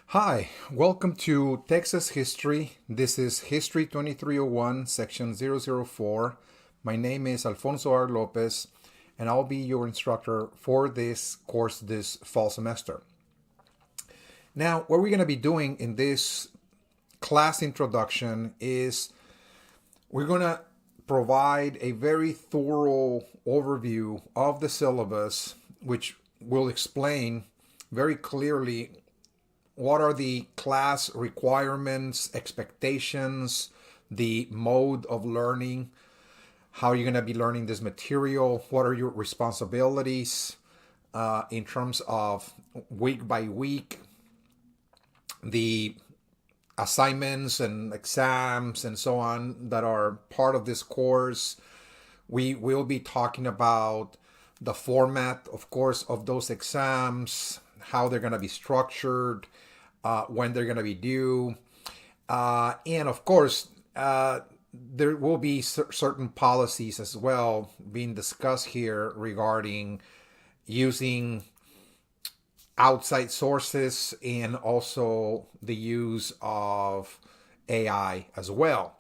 Hi, welcome to Texas History. This is History 2301, Section 004. My name is Alfonso R. Lopez, and I'll be your instructor for this course this fall semester. Now, what we're going to be doing in this class introduction is we're going to provide a very thorough overview of the syllabus, which will explain very clearly what are the class requirements, expectations, the mode of learning, how you're going to be learning this material, what are your responsibilities in terms of week by week, the assignments and exams and so on that are part of this course. We will be talking about the format, of course, of those exams, how they're going to be structured, when they're going to be due. And of course, there will be certain policies as well being discussed here regarding using outside sources and also the use of AI as well.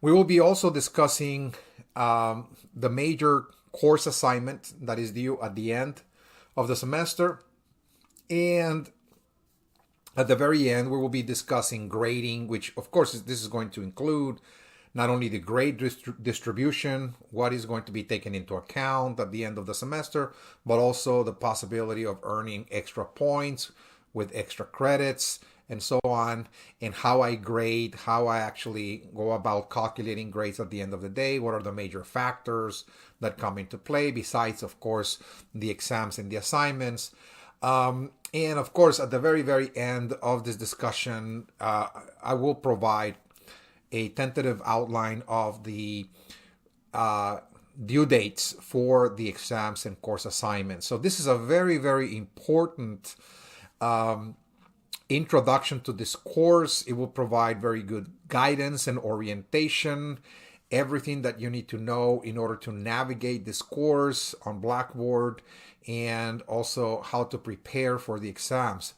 We will be also discussing the major course assignment that is due at the end of the semester. And at the very end, we will be discussing grading, which of course this is going to include not only the grade distribution, what is going to be taken into account at the end of the semester, but also the possibility of earning extra points with extra credits and so on, and how I grade, how I actually go about calculating grades at the end of the day, what are the major factors that come into play, besides, of course, the exams and the assignments. And of course, at the very, very end of this discussion, I will provide a tentative outline of the due dates for the exams and course assignments. So this is a very, very important introduction to this course. It will provide very good guidance and orientation, everything that you need to know in order to navigate this course on Blackboard, and also how to prepare for the exams.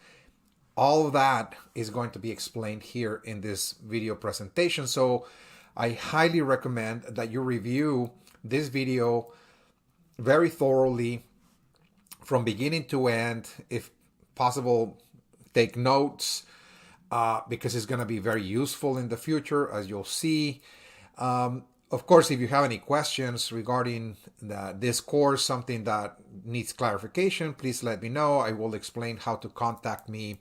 All of that is going to be explained here in this video presentation. So I highly recommend that you review this video very thoroughly from beginning to end. If possible, take notes because it's going to be very useful in the future, as you'll see. Of course, if you have any questions regarding this course, something that needs clarification, please let me know. I will explain how to contact me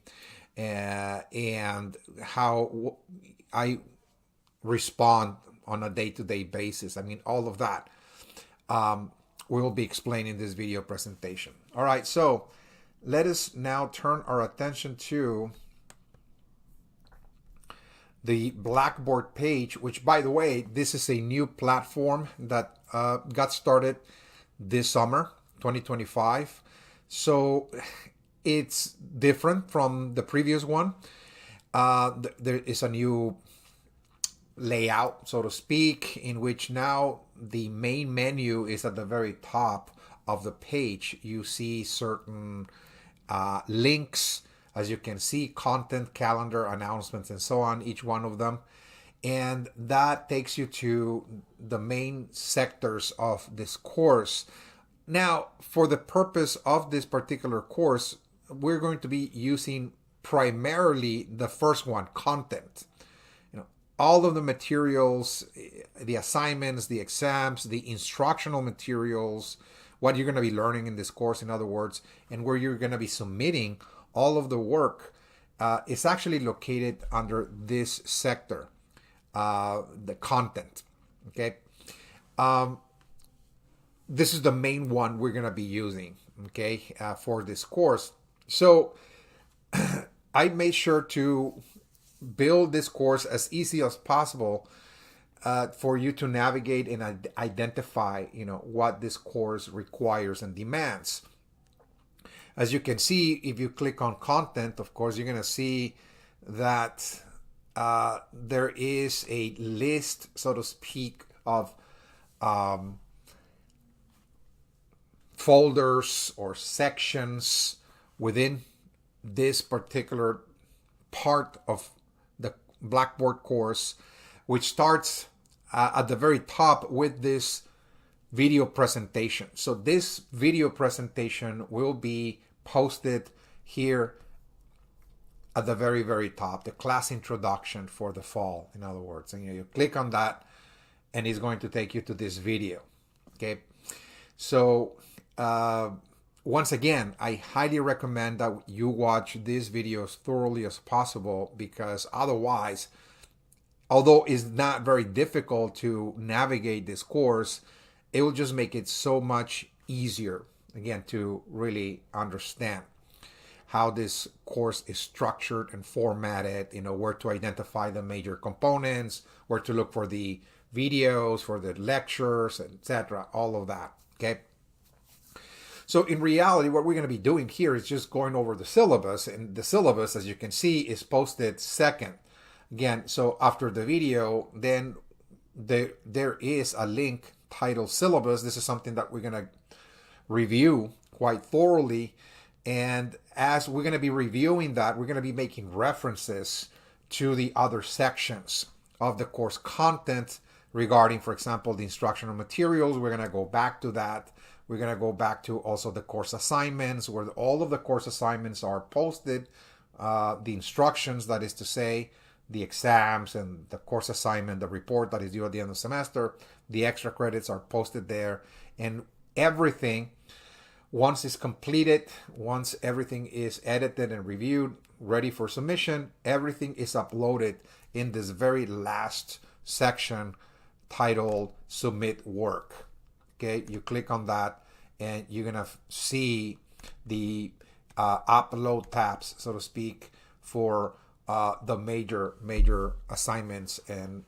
and how I respond on a day-to-day basis. I mean, all of that we will be explaining in this video presentation. All right, so let us now turn our attention to the Blackboard page, which, by the way, this is a new platform that got started this summer, 2025. So it's different from the previous one. There is a new layout, so to speak, in which now the main menu is at the very top of the page. You see certain links, as you can see, content, calendar, announcements, and so on, each one of them. And that takes you to the main sectors of this course. Now, for the purpose of this particular course, we're going to be using primarily the first one, content. All of the materials, the assignments, the exams, the instructional materials, what you're going to be learning in this course, in other words, and where you're going to be submitting all of the work is actually located under this sector, the content. Okay. This is the main one we're going to be using, okay, for this course. So I made sure to build this course as easy as possible for you to navigate and identify, what this course requires and demands. As you can see, if you click on content, of course, you're going to see that there is a list, so to speak, of folders or sections within this particular part of the Blackboard course, which starts at the very top with this video presentation. So this video presentation will be posted here at the very, very top, the class introduction for the fall, in other words. And you click on that and it's going to take you to this video. Okay. So once again, I highly recommend that you watch these videos thoroughly as possible, because otherwise, although it's not very difficult to navigate this course, it will just make it so much easier, again, to really understand how this course is structured and formatted, where to identify the major components, where to look for the videos, for the lectures, etc., all of that, okay? So in reality, what we're going to be doing here is just going over the syllabus, and the syllabus, as you can see, is posted second. Again, so after the video, then there is a link titled syllabus. This is something that we're going to review quite thoroughly. And as we're going to be reviewing that, we're going to be making references to the other sections of the course content regarding, for example, the instructional materials. We're going to go back to that. We're going to go back to also the course assignments, where all of the course assignments are posted, the instructions, that is to say, the exams and the course assignment, the report that is due at the end of the semester, the extra credits are posted there, and everything, once it's completed, once everything is edited and reviewed, ready for submission, everything is uploaded in this very last section titled Submit Work. Okay, you click on that and you're going to see the upload tabs, so to speak, for the major assignments and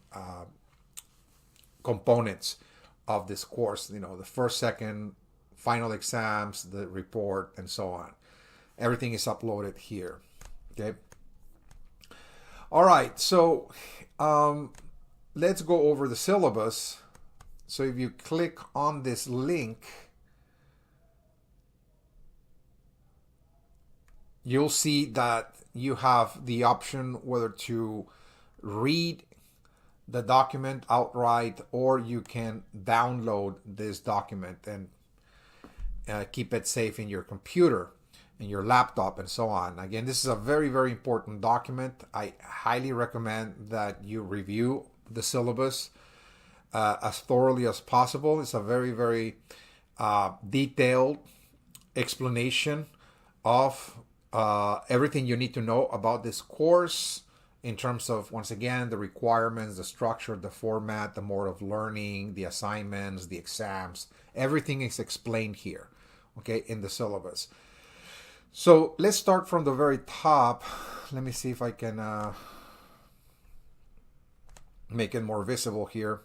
components of this course. The first, second, final exams, the report, and so on. Everything is uploaded here. Okay. All right. So let's go over the syllabus. So if you click on this link, you'll see that you have the option whether to read the document outright, or you can download this document and keep it safe in your computer, in your laptop, and so on. Again, this is a very, very important document. I highly recommend that you review the syllabus as thoroughly as possible. It's a very, very detailed explanation of everything you need to know about this course, in terms of, once again, the requirements, the structure, the format, the mode of learning, the assignments, the exams. Everything is explained here, okay, in the syllabus. So let's start from the very top. Let me see if I can make it more visible here.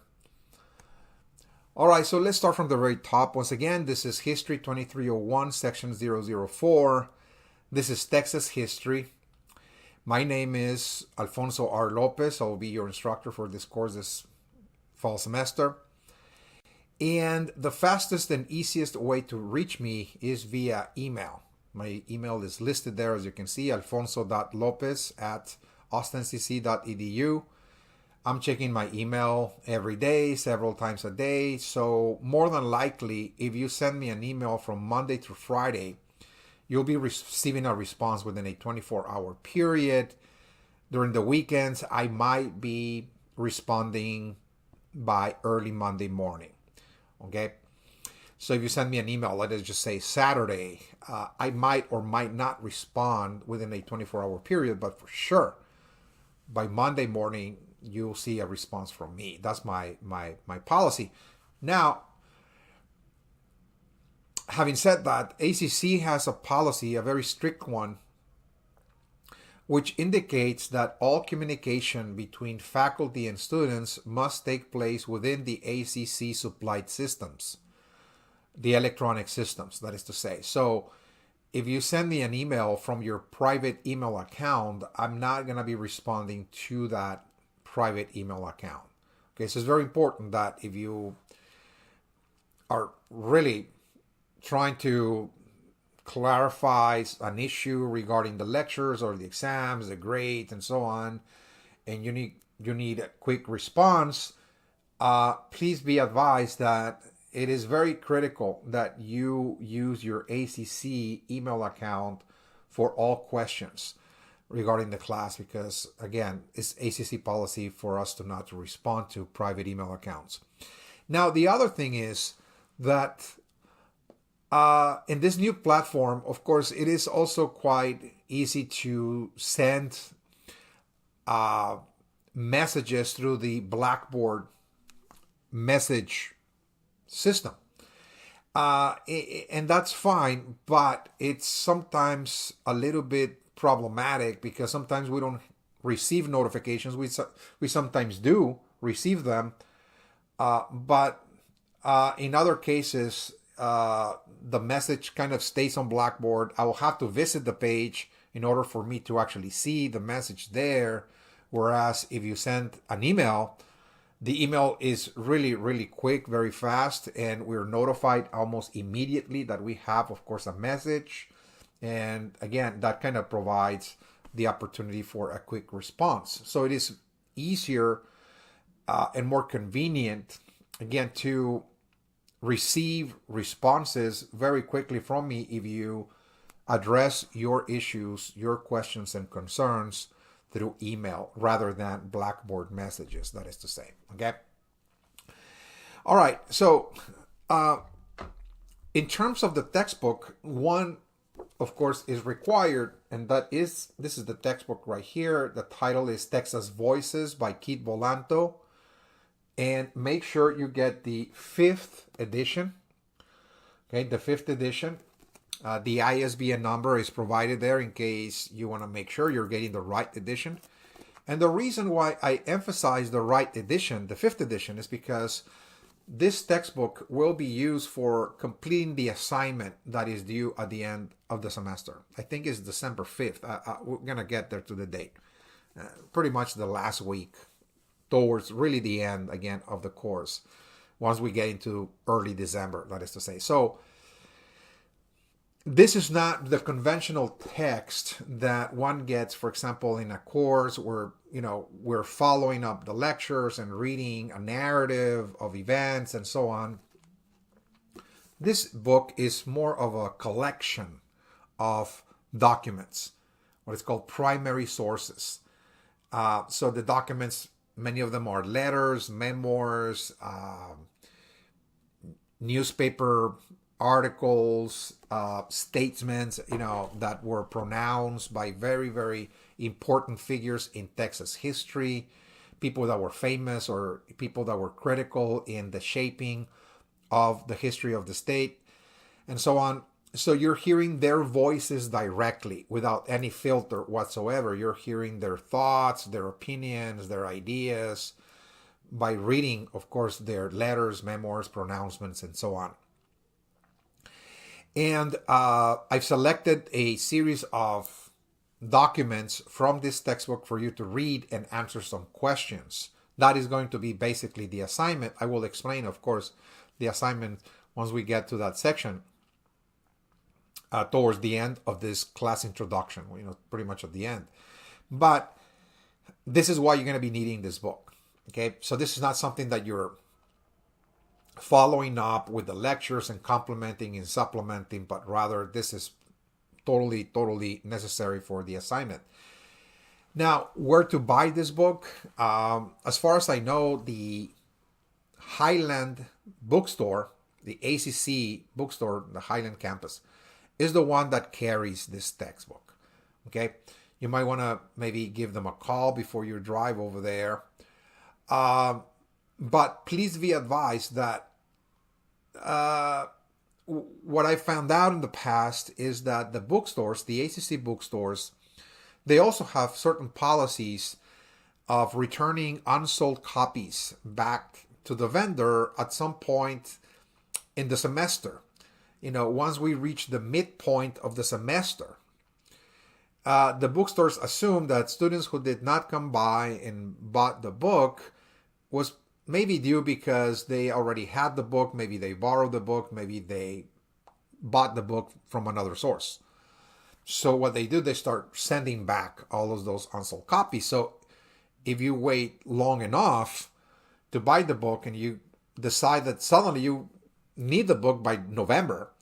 All right, so let's start from the very top. Once again, this is History 2301, Section 004. This is Texas History. My name is Alfonso R. Lopez. I will be your instructor for this course this fall semester. And the fastest and easiest way to reach me is via email. My email is listed there, as you can see, alfonso.lopez@austincc.edu. I'm checking my email every day, several times a day. So more than likely, if you send me an email from Monday through Friday, you'll be receiving a response within a 24-hour period. During the weekends, I might be responding by early Monday morning. Okay? So if you send me an email, let us just say Saturday, I might or might not respond within a 24-hour period, but for sure, by Monday morning, you'll see a response from me. That's my policy. Now, having said that, ACC has a policy, a very strict one, which indicates that all communication between faculty and students must take place within the ACC supplied systems, the electronic systems, that is to say. So if you send me an email from your private email account, I'm not going to be responding to that private email account. Okay, so it's very important that if you are really trying to clarifies an issue regarding the lectures or the exams, the grades, and so on, and you need a quick response, please be advised that it is very critical that you use your ACC email account for all questions regarding the class, because again, it's ACC policy for us to not to respond to private email accounts. Now, the other thing is that in this new platform, of course, it is also quite easy to send messages through the Blackboard message system. And that's fine, but it's sometimes a little bit problematic because sometimes we don't receive notifications. We sometimes do receive them, but in other cases, the message kind of stays on Blackboard. I will have to visit the page in order for me to actually see the message there. Whereas if you send an email, the email is really, really quick, very fast, and we're notified almost immediately that we have, of course, a message. And again, that kind of provides the opportunity for a quick response. So it is easier and more convenient, again, to receive responses very quickly from me if you address your issues, your questions and concerns through email rather than Blackboard messages, that is to say. Okay. All right. So in terms of the textbook, one, of course, is required, and this is the textbook right here. The title is Texas Voices by Keith Volanto. And make sure you get the 5th edition. Okay, the 5th edition. The ISBN number is provided there in case you want to make sure you're getting the right edition. And the reason why I emphasize the right edition, the 5th edition, is because this textbook will be used for completing the assignment that is due at the end of the semester. I think it's December 5th. We're going to get there to the date. Pretty much the last week, towards really the end, again, of the course, once we get into early December, that is to say. So this is not the conventional text that one gets, for example, in a course where, we're following up the lectures and reading a narrative of events and so on. This book is more of a collection of documents, what is called primary sources. So the documents, many of them are letters, memoirs, newspaper articles, statements, that were pronounced by very, very important figures in Texas history, people that were famous or people that were critical in the shaping of the history of the state, and so on. So you're hearing their voices directly without any filter whatsoever. You're hearing their thoughts, their opinions, their ideas by reading, of course, their letters, memoirs, pronouncements, and so on. And I've selected a series of documents from this textbook for you to read and answer some questions. That is going to be basically the assignment. I will explain, of course, the assignment once we get to that section towards the end of this class introduction, pretty much at the end. But this is why you're going to be needing this book. Okay, so this is not something that you're following up with the lectures and complementing and supplementing, but rather this is totally necessary for the assignment. Now, where to buy this book? As far as I know, the Highland bookstore, the ACC bookstore, the Highland campus, is the one that carries this textbook. Okay, you might want to maybe give them a call before you drive over there. But please be advised that what I found out in the past is that the bookstores, the ACC bookstores, they also have certain policies of returning unsold copies back to the vendor at some point in the semester. Once we reach the midpoint of the semester, the bookstores assume that students who did not come by and bought the book was maybe due because they already had the book, maybe they borrowed the book, maybe they bought the book from another source. So what they do, they start sending back all of those unsold copies. So if you wait long enough to buy the book and you decide that suddenly you need the book by November,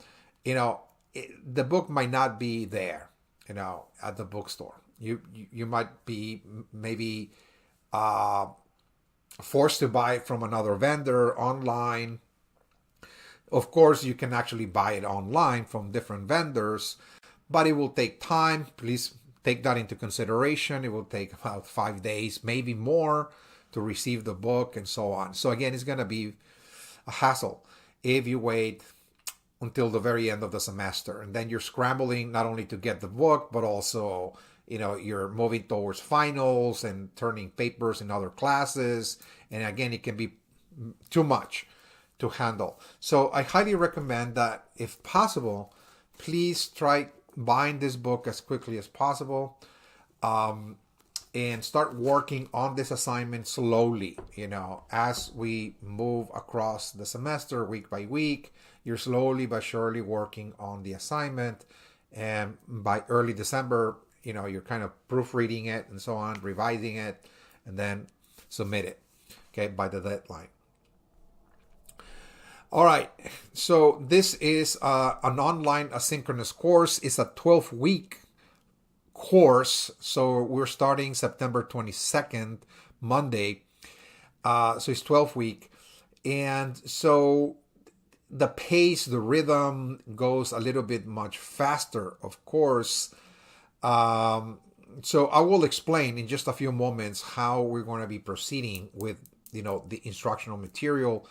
the book might not be there, at the bookstore. You might be maybe forced to buy it from another vendor online. Of course, you can actually buy it online from different vendors, but it will take time. Please take that into consideration. It will take about 5 days, maybe more, to receive the book and so on. So again, it's going to be a hassle if you wait until the very end of the semester. And then you're scrambling not only to get the book, but also, you're moving towards finals and turning papers in other classes. And again, it can be too much to handle. So I highly recommend that, if possible, please try buying this book as quickly as possible, and start working on this assignment slowly. As we move across the semester, week by week, you're slowly but surely working on the assignment. And by early December, you're kind of proofreading it and so on, revising it, and then submit it, okay, by the deadline. All right, so this is an online asynchronous course. It's a 12-week course, so we're starting September 22nd, Monday. So it's 12-week. And so the pace, the rhythm goes a little bit much faster, of course. So I will explain in just a few moments how we're going to be proceeding with, the instructional material,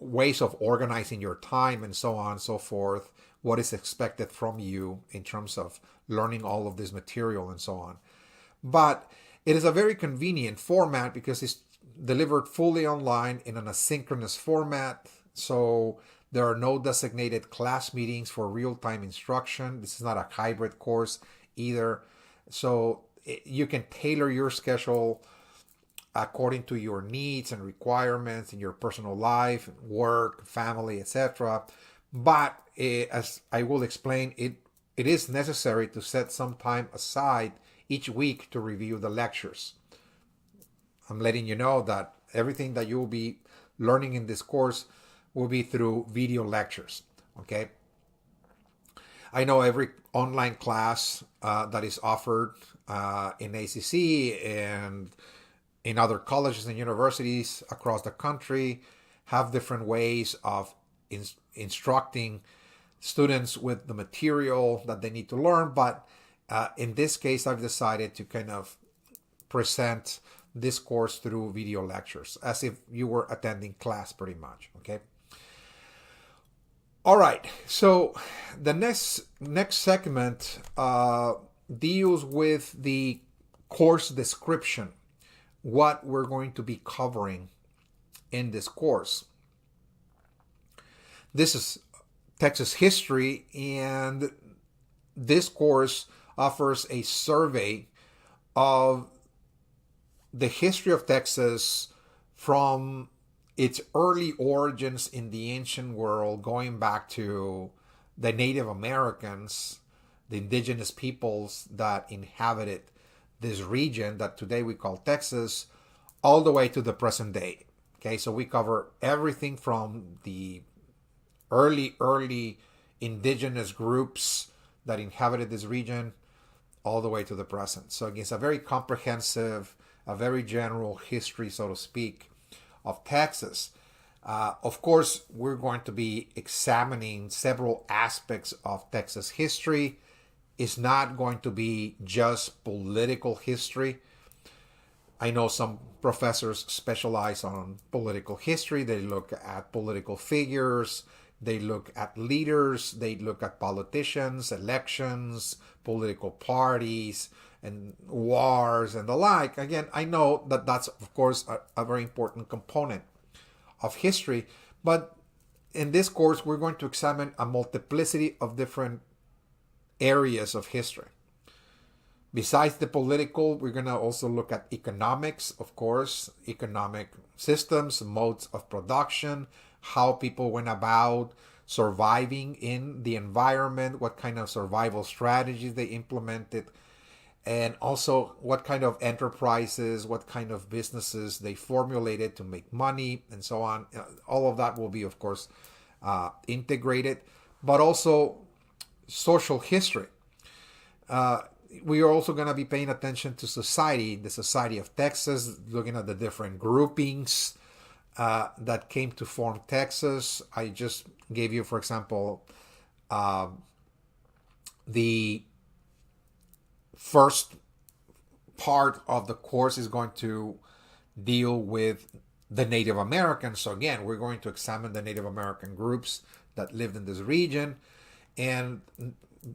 ways of organizing your time, and so on and so forth, what is expected from you in terms of learning all of this material and so on. But it is a very convenient format because it's delivered fully online in an asynchronous format. So there are no designated class meetings for real-time instruction. This is not a hybrid course either. So you can tailor your schedule according to your needs and requirements in your personal life, work, family, etc. But as I will explain, it is necessary to set some time aside each week to review the lectures. I'm letting you know that everything that you will be learning in this course will be through video lectures, okay? I know every online class that is offered in ACC and in other colleges and universities across the country have different ways of instructing students with the material that they need to learn. But in this case, I've decided to kind of present this course through video lectures as if you were attending class pretty much, okay? All right, so the next segment deals with the course description, what we're going to be covering in this course. This is Texas history, and this course offers a survey of the history of Texas from its early origins in the ancient world, going back to the Native Americans, the indigenous peoples that inhabited this region that today we call Texas, all the way to the present day. Okay, so we cover everything from the early indigenous groups that inhabited this region all the way to the present. So again, it's a very comprehensive, a very general history, so to speak, of Texas. Of course, we're going to be examining several aspects of Texas history. It's not going to be just political history. I know some professors specialize on political history. They look at political figures, they look at leaders, they look at politicians, elections, political parties, and wars and the like. Again, I know that that's, of course, a very important component of history. But in this course, we're going to examine a multiplicity of different areas of history. Besides the political, we're going to also look at economics, of course, economic systems, modes of production, how people went about surviving in the environment, what kind of survival strategies they implemented, and also what kind of enterprises, what kind of businesses they formulated to make money, and so on. All of that will be, of course, integrated, but also social history. We are also going to be paying attention to society, the Society of Texas, looking at the different groupings that came to form Texas. I just gave you, for example, the first part of the course is going to deal with the Native Americans. So again, we're going to examine the Native American groups that lived in this region. And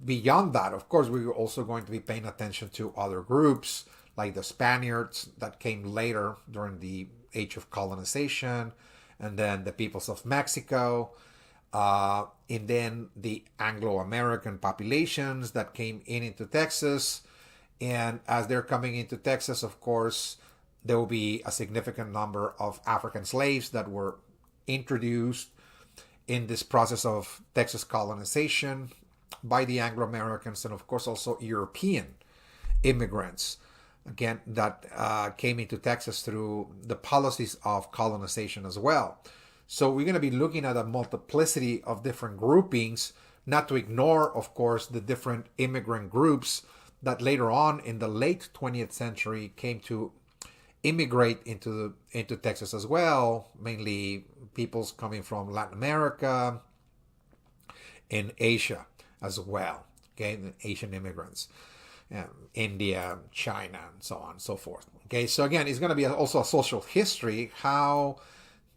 beyond that, of course, we're also going to be paying attention to other groups like the Spaniards that came later during the age of colonization, and then the peoples of Mexico, and then the Anglo-American populations that came into Texas. And as they're coming into Texas, of course, there will be a significant number of African slaves that were introduced in this process of Texas colonization by the Anglo-Americans, and of course also European immigrants, again, that came into Texas through the policies of colonization as well. So we're going to be looking at a multiplicity of different groupings, not to ignore, of course, the different immigrant groups that later on in the late 20th century came to immigrate into Texas as well, mainly peoples coming from Latin America and Asia as well, okay, the Asian immigrants, India, China, and so on and so forth. Okay, so again, it's going to be also a social history, how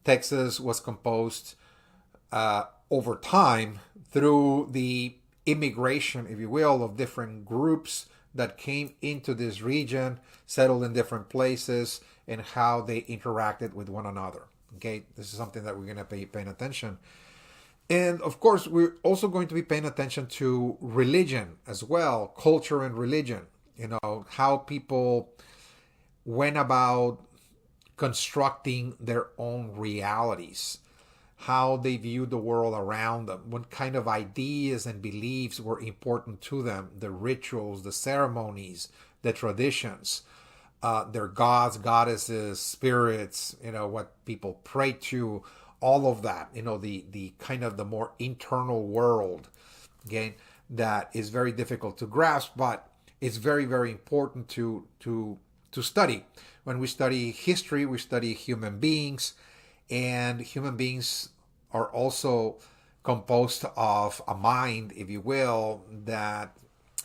Texas was composed over time through the immigration, if you will, of different groups that came into this region, settled in different places, and how they interacted with one another. Okay, this is something that we're going to be paying attention. And of course, we're also going to be paying attention to religion as well, culture and religion. You know, how people went about constructing their own realities, how they viewed the world around them, what kind of ideas and beliefs were important to them, the rituals, the ceremonies, the traditions, their gods, goddesses, spirits, you know, what people pray to, all of that, you know, the kind of the more internal world, again, that is very difficult to grasp, but it's very, very important to study. When we study history, we study human beings, and human beings are also composed of a mind, if you will, that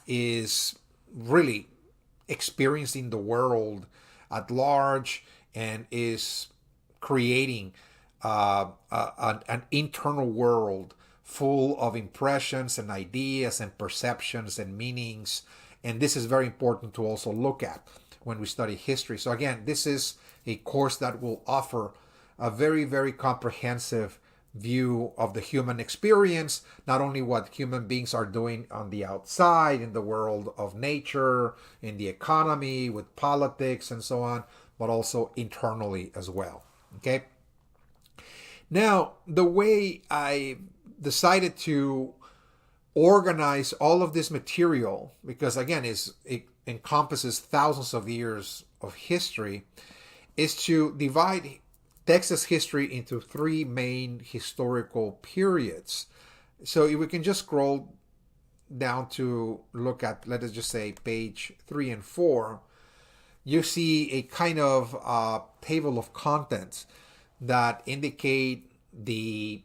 is really experiencing the world at large and is creating an internal world full of impressions and ideas and perceptions and meanings. And this is very important to also look at when we study history. So again, this is a course that will offer a very, very comprehensive view of the human experience, not only what human beings are doing on the outside, in the world of nature, in the economy, with politics and so on, but also internally as well. Okay? Now, the way I decided to organize all of this material, because again, it encompasses thousands of years of history, is to divide Texas history into three main historical periods. So if we can just scroll down to look at, let us just say, page 3 and 4, you see a kind of table of contents that indicate the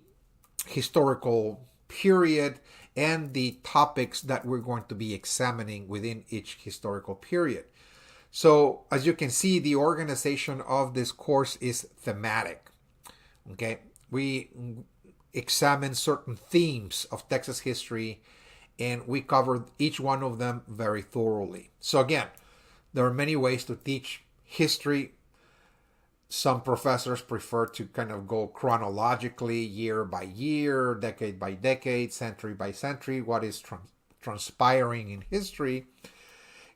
historical period and the topics that we're going to be examining within each historical period. So as you can see, the organization of this course is thematic. Okay, we examine certain themes of Texas history, and we cover each one of them very thoroughly. So again, there are many ways to teach history. Some professors prefer to kind of go chronologically, year by year, decade by decade, century by century, what is transpiring in history.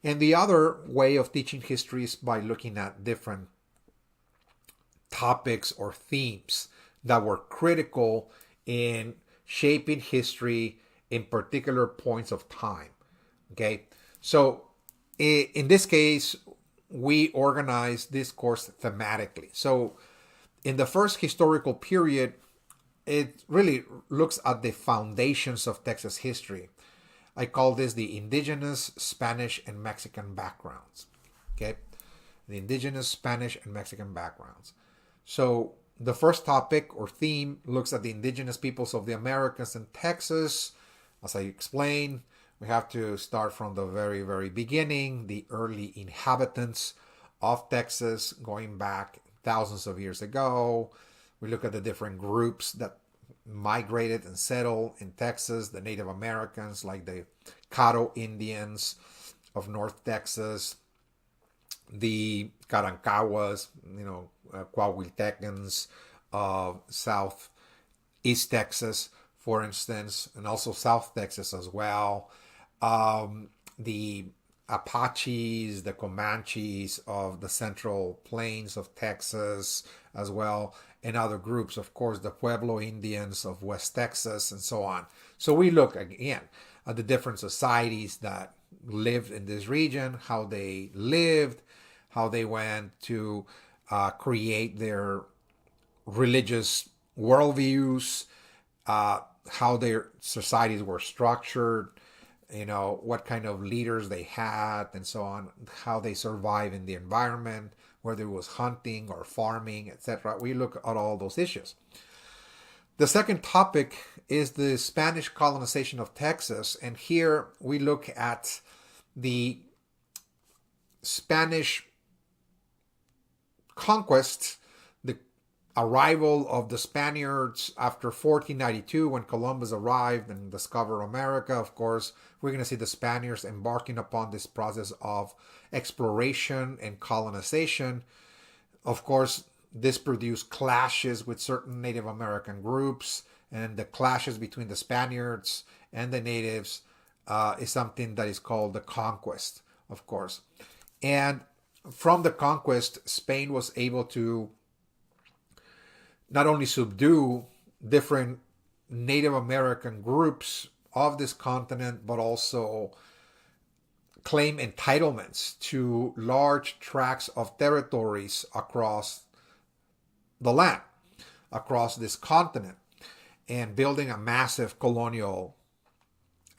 And the other way of teaching history is by looking at different topics or themes that were critical in shaping history in particular points of time. Okay, so in this case, we organize this course thematically. So in the first historical period, it really looks at the foundations of Texas history. I call this the indigenous Spanish and Mexican backgrounds. Okay, the indigenous Spanish and Mexican backgrounds. So the first topic or theme looks at the indigenous peoples of the Americas and Texas. As I explained, we have to start from the very, very beginning, the early inhabitants of Texas, going back thousands of years ago. We look at the different groups that migrated and settled in Texas, the Native Americans, like the Caddo Indians of North Texas, the Carancahuas, Coahuiltecans of Southeast Texas, for instance, and also South Texas as well. The Apaches, the Comanches of the Central Plains of Texas as well, and other groups, of course, the Pueblo Indians of West Texas, and so on. So we look again at the different societies that lived in this region, how they lived, how they went to create their religious worldviews, how their societies were structured, what kind of leaders they had, and so on, how they survive in the environment, whether it was hunting or farming, etc. We look at all those issues. The second topic is the Spanish colonization of Texas, and here we look at the Spanish conquest, the arrival of the Spaniards after 1492 when Columbus arrived and discovered America. Of course, we're going to see the Spaniards embarking upon this process of exploration and colonization. Of course, this produced clashes with certain Native American groups, and the clashes between the Spaniards and the natives is something that is called the conquest, of course. And from the conquest, Spain was able to not only subdue different Native American groups of this continent, but also claim entitlements to large tracts of territories across the land, across this continent, and building a massive colonial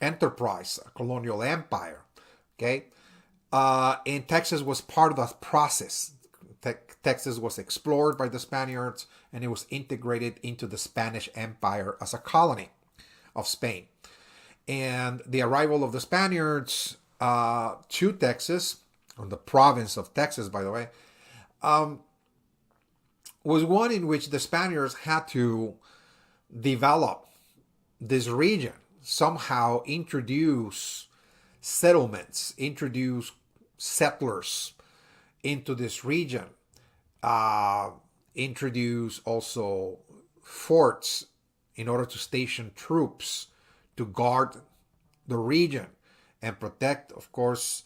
enterprise, a colonial empire. Okay, and Texas was part of that process. Texas was explored by the Spaniards, and it was integrated into the Spanish Empire as a colony of Spain. And the arrival of the Spaniards to Texas, on the province of Texas, by the way, was one in which the Spaniards had to develop this region, somehow introduce settlements, introduce settlers into this region, introduce also forts in order to station troops to guard the region and protect, of course,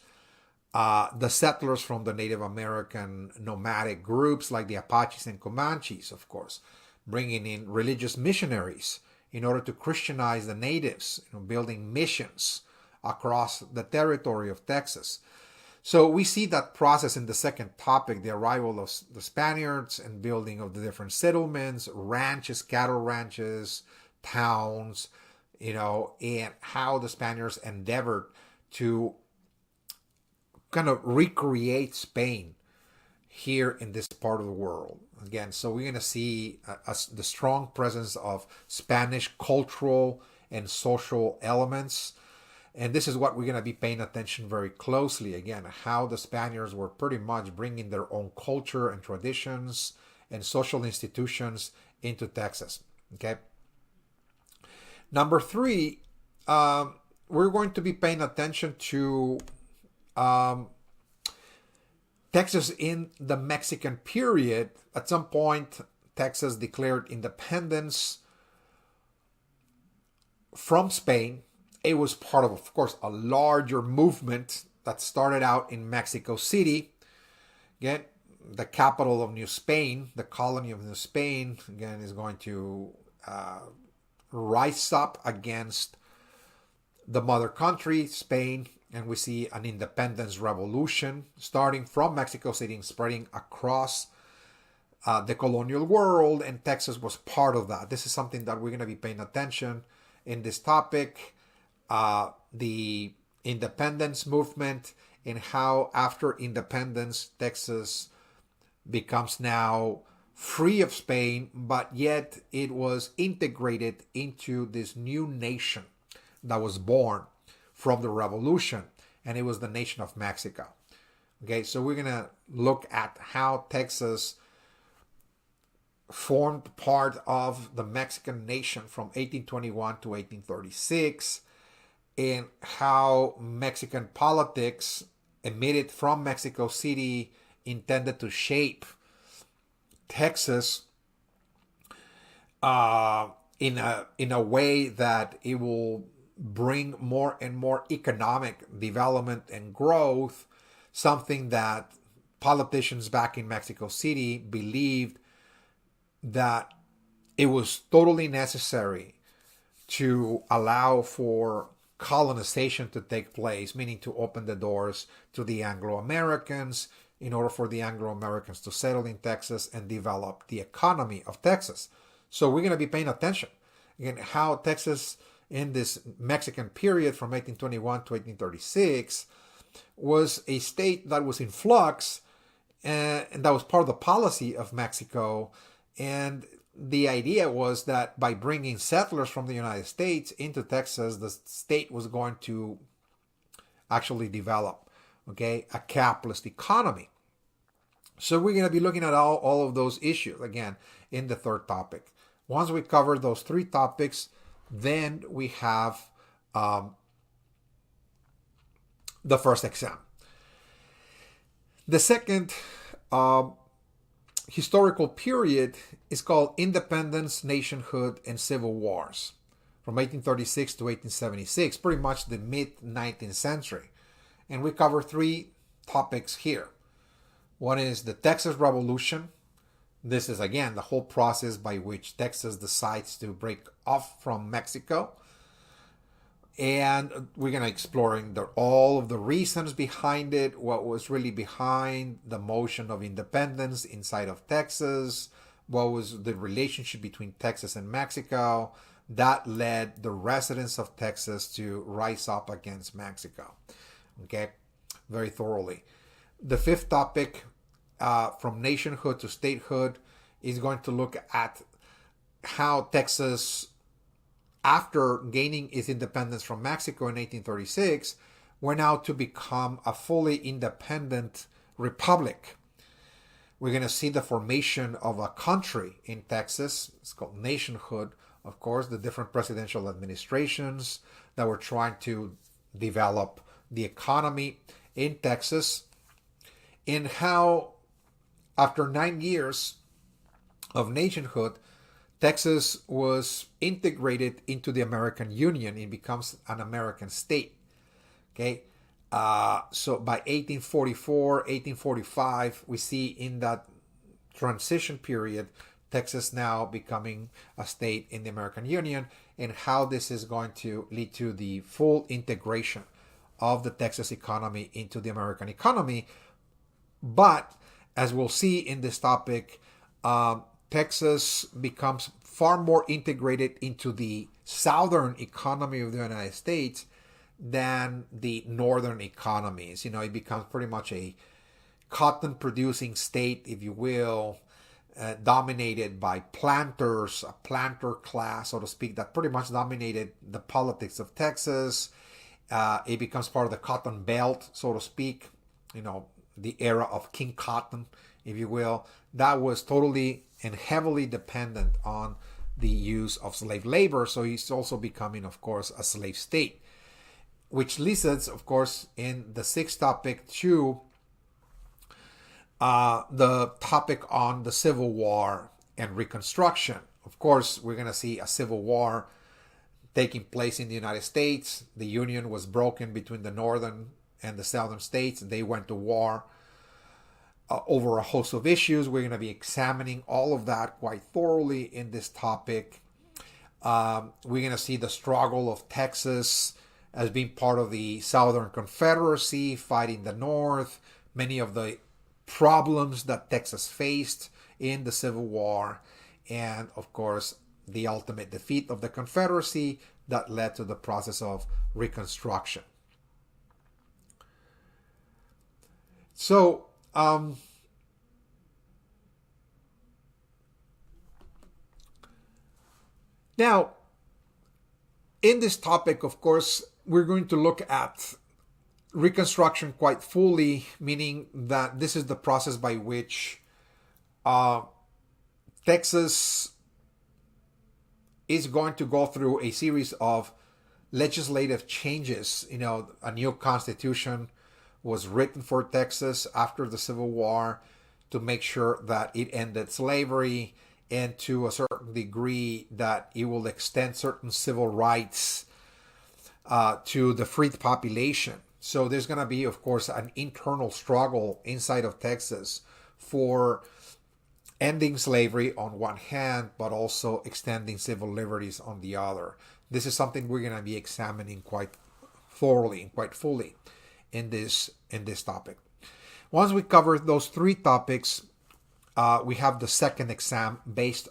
the settlers from the Native American nomadic groups like the Apaches and Comanches, of course, bringing in religious missionaries in order to Christianize the natives, building missions across the territory of Texas. So we see that process in the second topic, the arrival of the Spaniards and building of the different settlements, ranches, cattle ranches, towns, and how the Spaniards endeavored to kind of recreate Spain here in this part of the world. Again, so we're going to see the strong presence of Spanish cultural and social elements. And this is what we're going to be paying attention very closely. Again, how the Spaniards were pretty much bringing their own culture and traditions and social institutions into Texas. Okay. Number 3, we're going to be paying attention to Texas in the Mexican period. At some point, Texas declared independence from Spain. It was part of course, a larger movement that started out in Mexico City. Again, the capital of New Spain, the colony of New Spain, again, is going to rise up against the mother country, Spain, and we see an independence revolution starting from Mexico City and spreading across the colonial world, and Texas was part of that. This is something that we're going to be paying attention in this topic. The independence movement and how after independence Texas becomes now free of Spain, but yet it was integrated into this new nation that was born from the revolution, and it was the nation of Mexico. Okay, so we're going to look at how Texas formed part of the Mexican nation from 1821 to 1836, and how Mexican politics emitted from Mexico City intended to shape Texas in a way that it will bring more and more economic development and growth, something that politicians back in Mexico City believed that it was totally necessary to allow for colonization to take place, meaning to open the doors to the Anglo-Americans in order for the Anglo-Americans to settle in Texas and develop the economy of Texas. So we're going to be paying attention again how Texas in this Mexican period from 1821 to 1836 was a state that was in flux, and that was part of the policy of Mexico. And the idea was that by bringing settlers from the United States into Texas, the state was going to actually develop, okay, a capitalist economy. So we're going to be looking at all of those issues again in the third topic. Once we cover those three topics, then we have the first exam. The second historical period is called Independence, Nationhood, and Civil Wars from 1836 to 1876, pretty much the mid-19th century. And we cover three topics here. One is the Texas Revolution. This is, again, the whole process by which Texas decides to break off from Mexico. And we're going to explore all of the reasons behind it, what was really behind the motion of independence inside of Texas, what was the relationship between Texas and Mexico that led the residents of Texas to rise up against Mexico. Okay, very thoroughly. The fifth topic, from nationhood to statehood, is going to look at how Texas, after gaining its independence from Mexico in 1836, went out to become a fully independent republic. We're going to see the formation of a country in Texas. It's called nationhood, of course, the different presidential administrations that were trying to develop the economy in Texas, and how after 9 years of nationhood, Texas was integrated into the American Union. It becomes an American state. Okay, so by 1844, 1845, we see in that transition period, Texas now becoming a state in the American Union, and how this is going to lead to the full integration of the Texas economy into the American economy. But as we'll see in this topic, Texas becomes far more integrated into the southern economy of the United States than the northern economies. You know, it becomes pretty much a cotton producing state, if you will, dominated by planters, a planter class, so to speak, that pretty much dominated the politics of Texas. It becomes part of the cotton belt, so to speak, you know, the era of King Cotton, if you will. That was totally and heavily dependent on the use of slave labor. So he's also becoming, of course, a slave state, which leads us, of course, in the sixth topic to the topic on the Civil War and Reconstruction. Of course, we're going to see a civil war taking place in the United States. The Union was broken between the northern and the southern states. They went to war over a host of issues. We're going to be examining all of that quite thoroughly in this topic. We're going to see the struggle of Texas as being part of the Southern Confederacy, fighting the North, many of the problems that Texas faced in the Civil War, and of course, the ultimate defeat of the Confederacy that led to the process of Reconstruction. So, now, in this topic, of course, we're going to look at Reconstruction quite fully, meaning that this is the process by which Texas is going to go through a series of legislative changes. A new constitution was written for Texas after the Civil War to make sure that it ended slavery, and to a certain degree that it will extend certain civil rights to the freed population. So there's going to be, of course, an internal struggle inside of Texas for ending slavery on one hand, but also extending civil liberties on the other. This is something we're going to be examining quite thoroughly and quite fully in this topic. Once we cover those three topics, we have the second exam based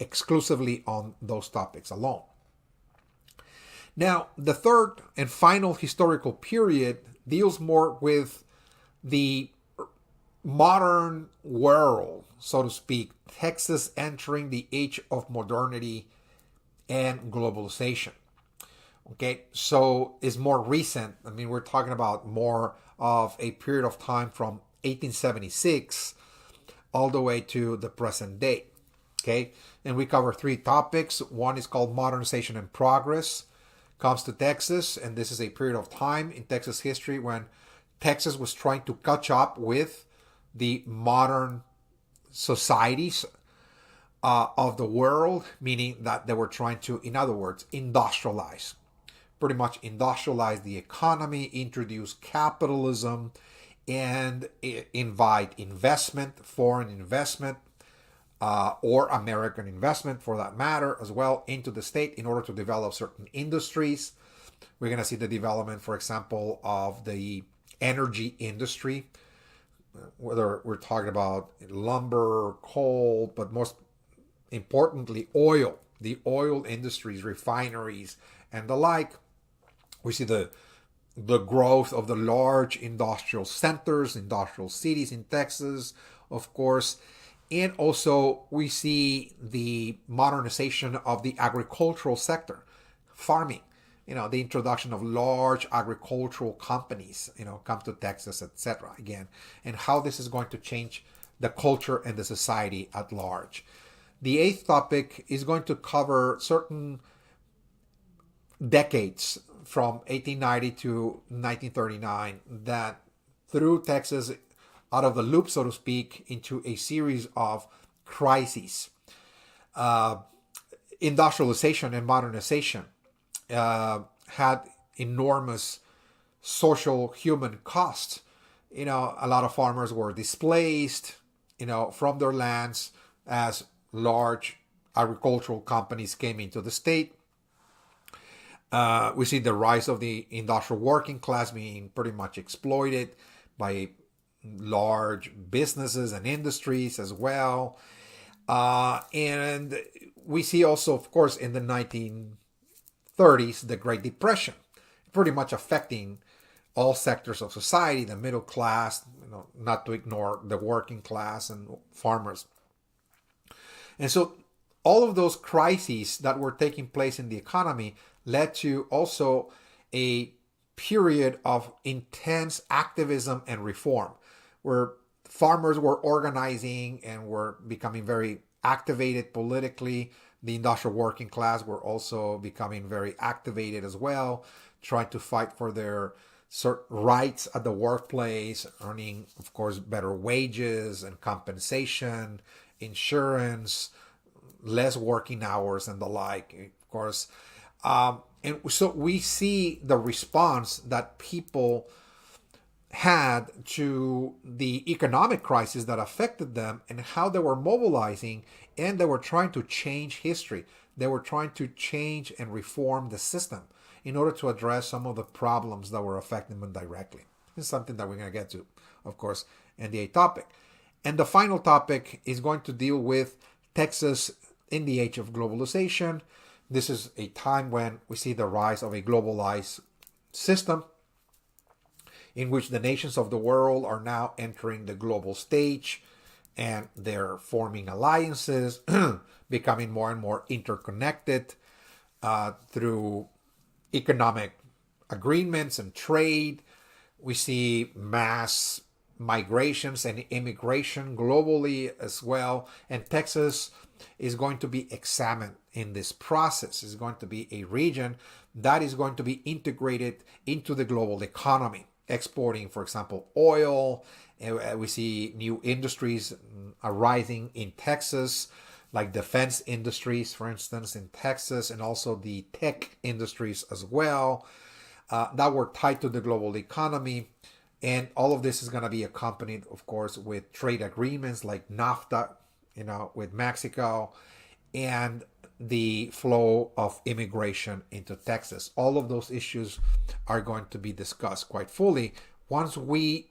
exclusively on those topics alone. Now, the third and final historical period deals more with the modern world, so to speak, Texas entering the age of modernity and globalization. Okay, so it's more recent. I mean, we're talking about more of a period of time from 1876 all the way to the present day. Okay, and we cover three topics. One is called modernization and progress, comes to Texas, and this is a period of time in Texas history when Texas was trying to catch up with the modern societies of the world, meaning that they were trying to, in other words, industrialize. Pretty much industrialize the economy, introduce capitalism, and invite investment, foreign investment, or American investment for that matter as well, into the state in order to develop certain industries. We're going to see the development, for example, of the energy industry, whether we're talking about lumber, coal, but most importantly, oil, the oil industries, refineries, and the like. We see the growth of the large industrial centers, industrial cities in Texas, of course. And also we see the modernization of the agricultural sector, farming, the introduction of large agricultural companies, come to Texas, etc. Again, and how this is going to change the culture and the society at large. The eighth topic is going to cover certain decades from 1890 to 1939 that threw Texas out of the loop, so to speak, into a series of crises. Industrialization and modernization had enormous social human costs. A lot of farmers were displaced, from their lands as large agricultural companies came into the state. We see the rise of the industrial working class being pretty much exploited by large businesses and industries as well. And we see also, of course, in the 1930s, the Great Depression, pretty much affecting all sectors of society, the middle class, not to ignore the working class and farmers. And so all of those crises that were taking place in the economy led to also a period of intense activism and reform, where farmers were organizing and were becoming very activated politically. The industrial working class were also becoming very activated as well, trying to fight for their certain rights at the workplace, earning, of course, better wages and compensation, insurance, less working hours, and the like, of course. And so we see the response that people had to the economic crisis that affected them and how they were mobilizing, and they were trying to change history. They were trying to change and reform the system in order to address some of the problems that were affecting them directly. It's something that we're going to get to, of course, in the eighth topic. And the final topic is going to deal with Texas in the age of globalization. This is a time when we see the rise of a globalized system in which the nations of the world are now entering the global stage, and they're forming alliances, becoming more and more interconnected through economic agreements and trade. We see mass migrations and immigration globally as well. And Texas is going to be examined in this process. It's going to be a region that is going to be integrated into the global economy, exporting, for example, oil. We see new industries arising in Texas, like defense industries, for instance, in Texas, and also the tech industries as well, that were tied to the global economy. And all of this is going to be accompanied, of course, with trade agreements like NAFTA, with Mexico, and the flow of immigration into Texas. All of those issues are going to be discussed quite fully. Once we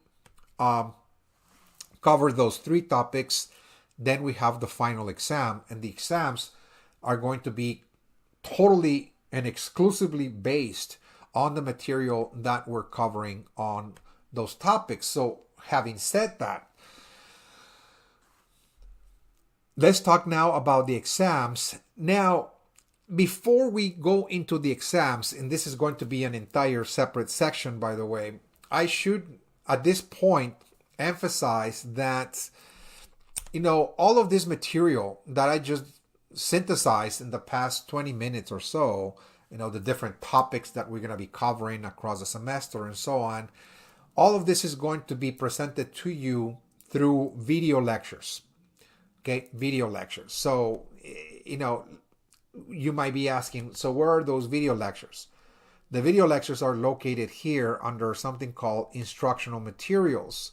cover those three topics, then we have the final exam, and the exams are going to be totally and exclusively based on the material that we're covering on those topics. So having said that, let's talk now about the exams. Now, before we go into the exams, and this is going to be an entire separate section, by the way, I should at this point emphasize that all of this material that I just synthesized in the past 20 minutes or so, the different topics that we're going to be covering across the semester and so on, all of this is going to be presented to you through video lectures. Okay, video lectures. So, you might be asking, so where are those video lectures? The video lectures are located here under something called instructional materials.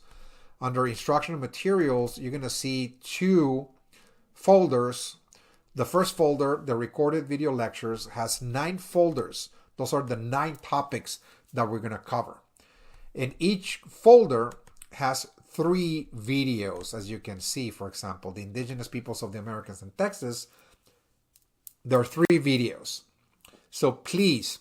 Under instructional materials, you're going to see two folders. The first folder, the recorded video lectures, has 9 folders. Those are the 9 topics that we're going to cover. And each folder has 3 videos, as you can see. For example, the Indigenous Peoples of the Americas in Texas, there are 3 videos. So please,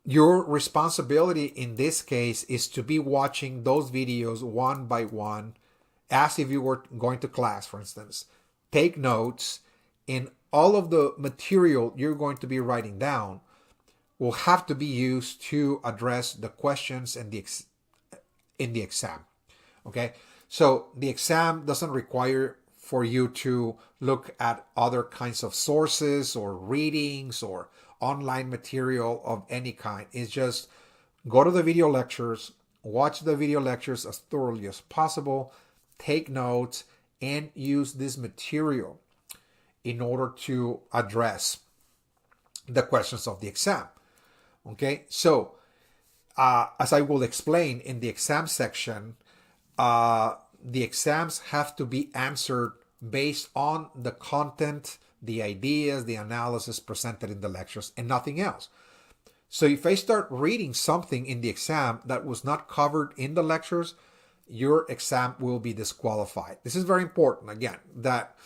your responsibility in this case is to be watching those videos one by one, as if you were going to class, for instance. Take notes, and all of the material you're going to be writing down will have to be used to address the questions in the exam. Okay, so the exam doesn't require for you to look at other kinds of sources or readings or online material of any kind. It's just go to the video lectures, watch the video lectures as thoroughly as possible, take notes, and use this material in order to address the questions of the exam. Okay, so as I will explain in the exam section, the exams have to be answered based on the content, the ideas, the analysis presented in the lectures, and nothing else. So if I start reading something in the exam that was not covered in the lectures, your exam will be disqualified. This is very important, again, that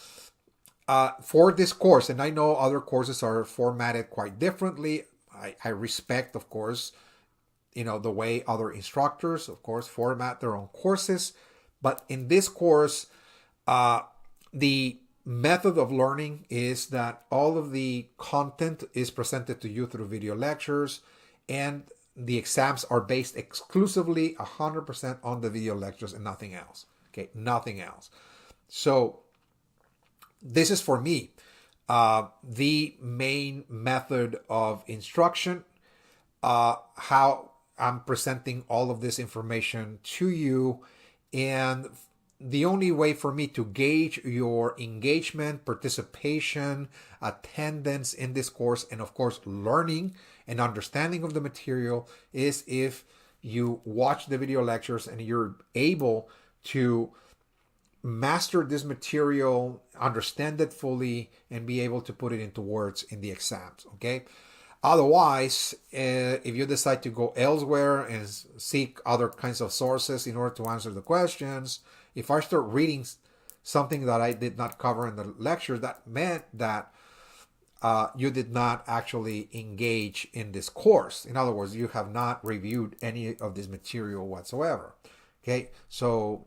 for this course, and I know other courses are formatted quite differently. I respect, of course, the way other instructors, of course, format their own courses. But in this course, the method of learning is that all of the content is presented to you through video lectures, and the exams are based exclusively 100% on the video lectures and nothing else. Okay, nothing else. So this is, for me, the main method of instruction, how I'm presenting all of this information to you, and the only way for me to gauge your engagement, participation, attendance in this course, and of course learning and understanding of the material, is if you watch the video lectures and you're able to master this material, understand it fully, and be able to put it into words in the exams, okay? Otherwise, if you decide to go elsewhere and seek other kinds of sources in order to answer the questions, if I start reading something that I did not cover in the lecture, that meant that you did not actually engage in this course. In other words, you have not reviewed any of this material whatsoever. Okay, so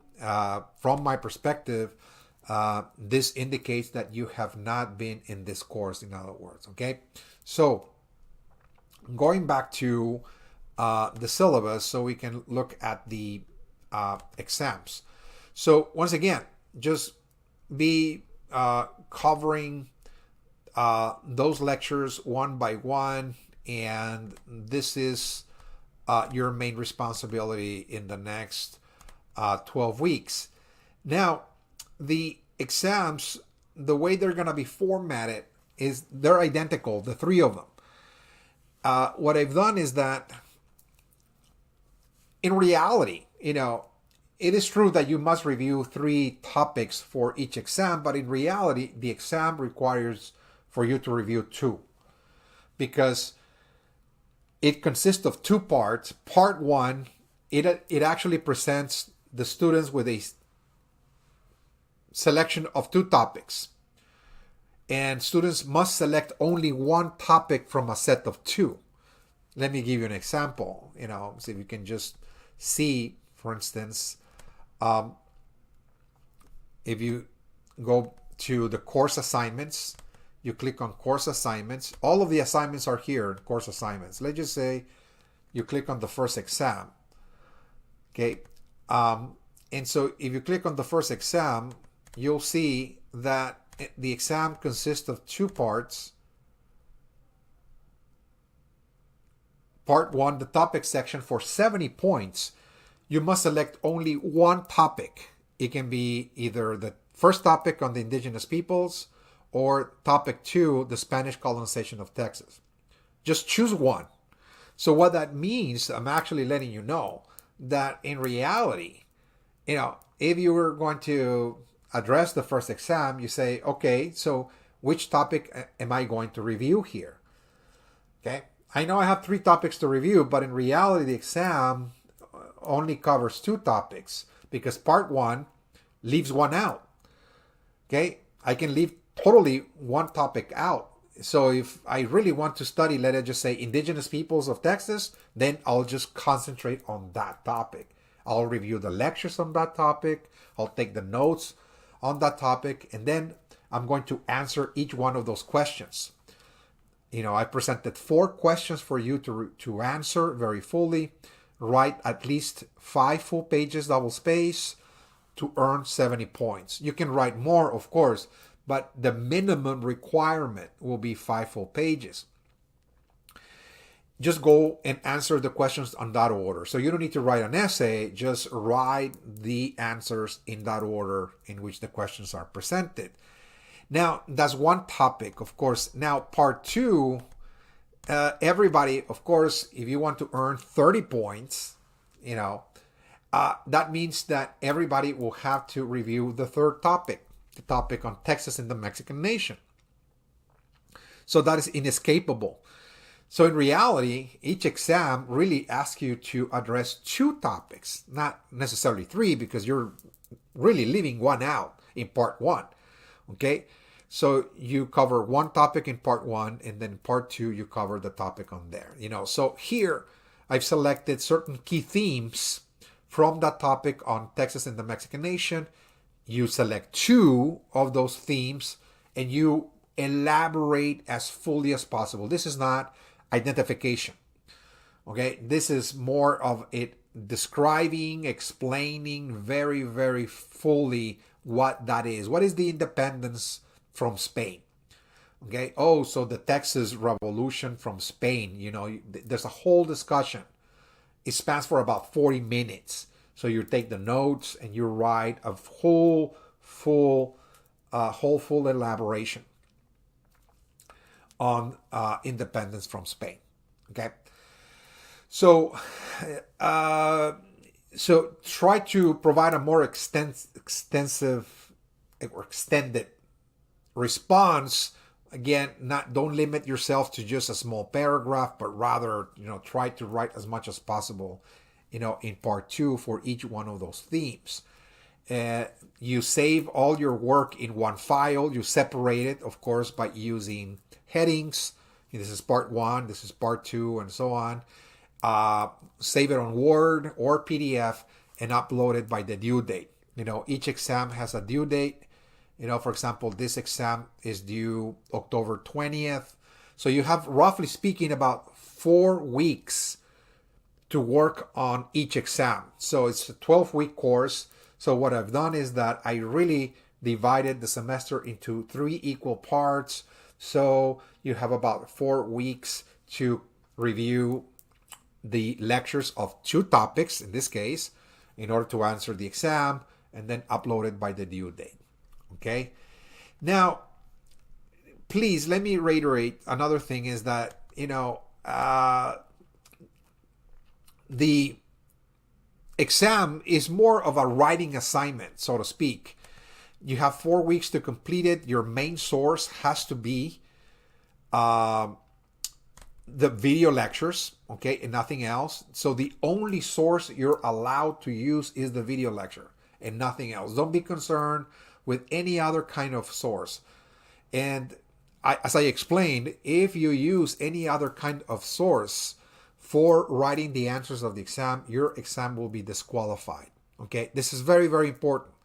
from my perspective, this indicates that you have not been in this course, in other words. Okay, so going back to the syllabus so we can look at the exams. So once again, just be covering those lectures one by one, and this is your main responsibility in the next 12 weeks. Now, the exams, the way they're going to be formatted is they're identical, the three of them. What I've done is that in reality, it is true that you must review 3 topics for each exam, but in reality, the exam requires for you to review 2 because it consists of 2 parts. Part 1, it actually presents the students with a selection of 2 topics. And students must select only 1 topic from a set of 2. Let me give you an example, so you can just see, for instance, if you go to the course assignments, you click on course assignments. All of the assignments are here in course assignments. Let's just say you click on the first exam. Okay. And so if you click on the first exam, you'll see that the exam consists of 2 parts. Part 1, the topic section, for 70 points, you must select only 1 topic. It can be either the first topic on the indigenous peoples or topic 2, the Spanish colonization of Texas. Just choose 1. So what that means, I'm actually letting you know that in reality, if you were going to address the first exam, you say, okay, so which topic am I going to review here? Okay, I know I have 3 topics to review, but in reality, the exam only covers 2 topics because part 1 leaves 1 out. Okay, I can leave totally 1 topic out. So if I really want to study, let us just say indigenous peoples of Texas, then I'll just concentrate on that topic. I'll review the lectures on that topic. I'll take the notes on that topic, and then I'm going to answer each one of those questions. I presented 4 questions for you to answer very fully. Write at least 5 full pages, double space, to earn 70 points. You can write more, of course, but the minimum requirement will be 5 full pages. Just go and answer the questions on that order. So you don't need to write an essay, just write the answers in that order in which the questions are presented. Now, that's 1 topic, of course. Now, part 2, everybody, of course, if you want to earn 30 points, that means that everybody will have to review the 3rd topic, the topic on Texas and the Mexican nation. So that is inescapable. So in reality, each exam really asks you to address 2 topics, not necessarily 3, because you're really leaving 1 out in part 1. Okay, so you cover 1 topic in part 1, and then in part 2 you cover the topic on there. So here I've selected certain key themes from that topic on Texas and the Mexican nation. You select 2 of those themes and you elaborate as fully as possible. This is not identification. Okay, this is more of it describing, explaining very, very fully what that is. What is the independence from Spain? Okay, so the Texas Revolution from Spain, there's a whole discussion. It spans for about 40 minutes. So you take the notes and you write a full elaboration on independence from Spain. Okay, So, uh, so try to provide a more extensive or extended response. Again, not don't limit yourself to just a small paragraph, but rather, try to write as much as possible, in part two for each one of those themes. You save all your work in one file. You separate it, of course, by using headings. This is part one, this is part two, and so on. Save it on Word or PDF and upload it by the due date. Each exam has a due date. For example, this exam is due October 20th. So you have, roughly speaking, about 4 weeks to work on each exam. So it's a 12-week course. So what I've done is that I really divided the semester into 3 equal parts. So you have about 4 weeks to review the lectures of 2 topics, in this case, in order to answer the exam, and then upload it by the due date. Okay? Now, please, let me reiterate another thing is that, the exam is more of a writing assignment, so to speak. You have 4 weeks to complete it. Your main source has to be the video lectures, okay, and nothing else. So the only source you're allowed to use is the video lecture and nothing else. Don't be concerned with any other kind of source. And as I explained, if you use any other kind of source for writing the answers of the exam, your exam will be disqualified. Okay, this is very, very important.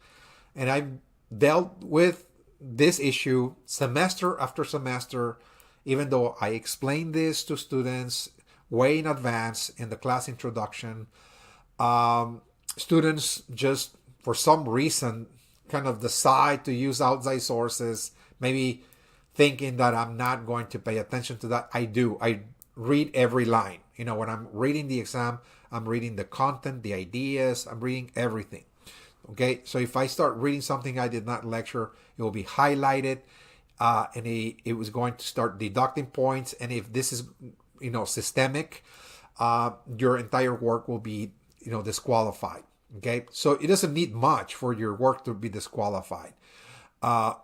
And I've dealt with this issue semester after semester, even though I explained this to students way in advance in the class introduction. Students just, for some reason, kind of decide to use outside sources, maybe thinking that I'm not going to pay attention to that. I do. I read every line. When I'm reading the exam, I'm reading the content, the ideas, I'm reading everything. Okay, so if I start reading something I did not lecture, it will be highlighted, and it was going to start deducting points. And if this is, systemic, your entire work will be, disqualified. Okay, so it doesn't need much for your work to be disqualified.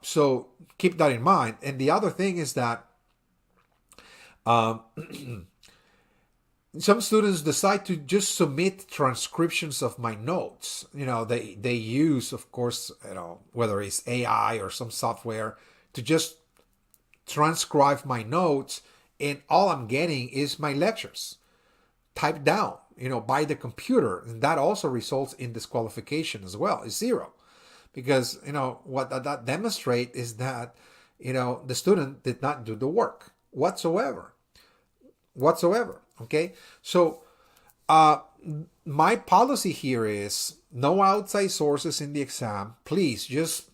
So keep that in mind. And the other thing is that some students decide to just submit transcriptions of my notes. They use, of course, whether it's AI or some software to just transcribe my notes, and all I'm getting is my lectures typed down, by the computer. And that also results in disqualification as well. It's 0. Because, what that demonstrates is that, the student did not do the work whatsoever. Okay, so my policy here is no outside sources in the exam. Please just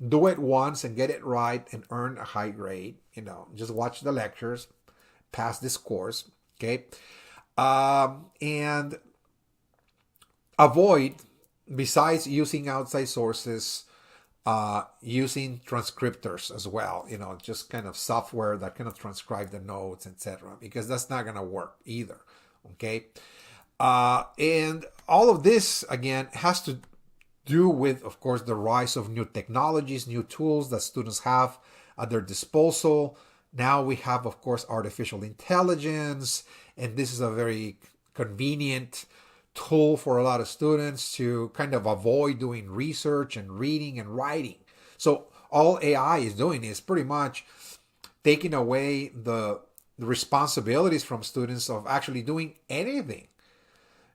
do it once and get it right and earn a high grade. Just watch the lectures, pass this course. Okay, and avoid, besides using outside sources, using transcriptors as well, just kind of software that kind of transcribe the notes, etc., because that's not going to work either. Okay, and all of this again has to do with, of course, the rise of new technologies, new tools that students have at their disposal. Now we have, of course, artificial intelligence, and this is a very convenient tool for a lot of students to kind of avoid doing research and reading and writing. So all AI is doing is pretty much taking away the responsibilities from students of actually doing anything.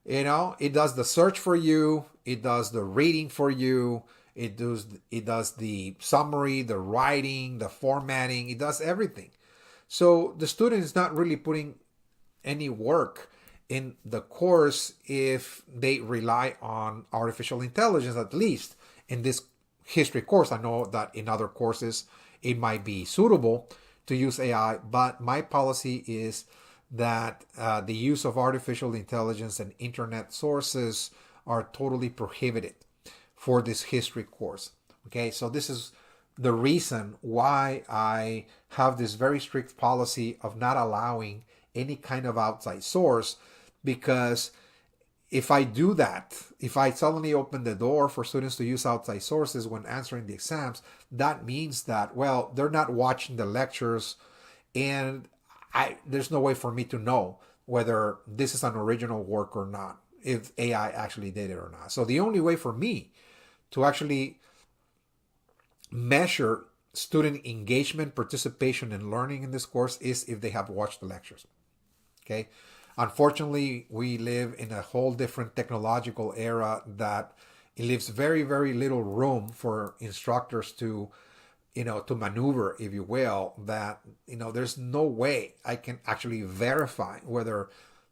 It does the search for you, it does the reading for you, it does the summary, the writing, the formatting, it does everything. So the student is not really putting any work in the course if they rely on artificial intelligence, at least in this history course. I know that in other courses it might be suitable to use AI, but my policy is that the use of artificial intelligence and internet sources are totally prohibited for this history course. Okay, so this is the reason why I have this very strict policy of not allowing any kind of outside source, because if I do that, if I suddenly open the door for students to use outside sources when answering the exams, that means that, well, they're not watching the lectures, and there's no way for me to know whether this is an original work or not, if AI actually did it or not. So the only way for me to actually measure student engagement, participation, and learning in this course is if they have watched the lectures. Okay. Unfortunately, we live in a whole different technological era that it leaves very, very little room for instructors to, to maneuver, if you will, that, there's no way I can actually verify whether